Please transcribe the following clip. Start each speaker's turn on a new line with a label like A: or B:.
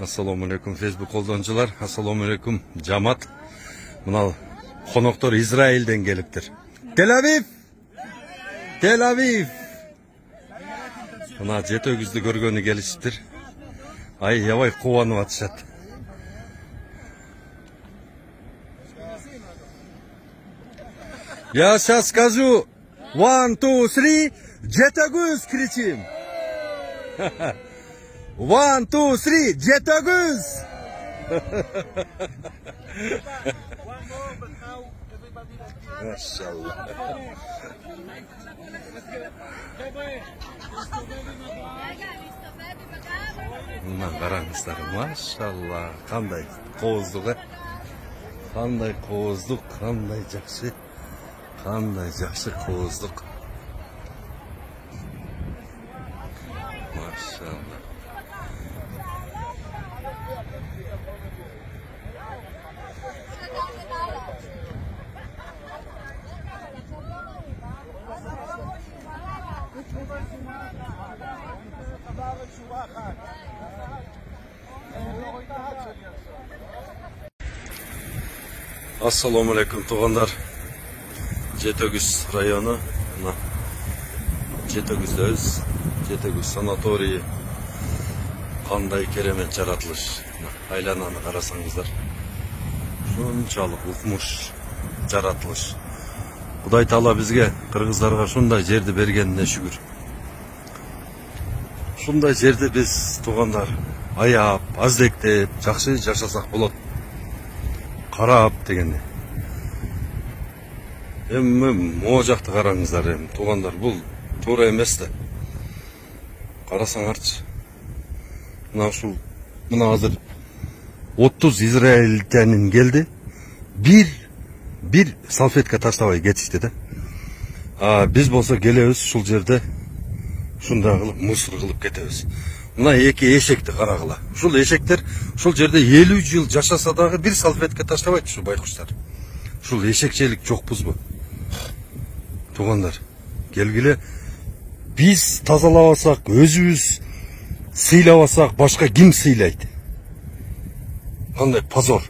A: Assalamu alaikum Facebook koldancılar. Assalamu alaikum Camat. Mına konoktор İsrail'den geliptir. Tel Aviv. Tel Aviv. Mına jet ögüzdü görgөнü gelişiptir. Ay yavay kovanıp atışat. Я сейчас скажу 1, 2, 3, Jetaguz кричим. 1, 2, 3, Jetaguz. Maşallah. Bundan qarаңыздар, maşallah. Qanday qo'zduq, qanday qo'zduq, qanday yaxshi. Qanday yaxshi qo'zduq. Maşallah. Assalamu alaikum tuğanlar. Jetaguz rayonu. Jetaguz'dayız. Jetaguz sanatoriyi. Qanday keremet jaratılış. Aylananı qarasanızlar. Şunçalık ukmuş jaratılış. Құдай Таала бізге қырғыздарға шундай жерді бергеніне шүгір. Шундай жерді біз туғандар аяп, аздектеп, жақсы жашасақ болады. Қарап дегенде. Эми мо жақты қараңыздар, туғандар, бұл тура емес те. Қарасаңарчы. Мына азыр 30 израильтянин келді. Bir salfetka таштабай кетишти да. Биз болсо келебиз ушул жерде шундай кылып мусор кылып кетебиз. Мына эки эшекти карагыла. Ушул эшектер ушул жерде 50 жыл жашаса дагы бир салфетка таштабайт ушу байкуштар. Ушул эшекчелик жокпузбу? Тугандар, келгиле биз тазалабасак, өзүбүз сыйлабасак, башка ким сыйлайт? Кандай позор.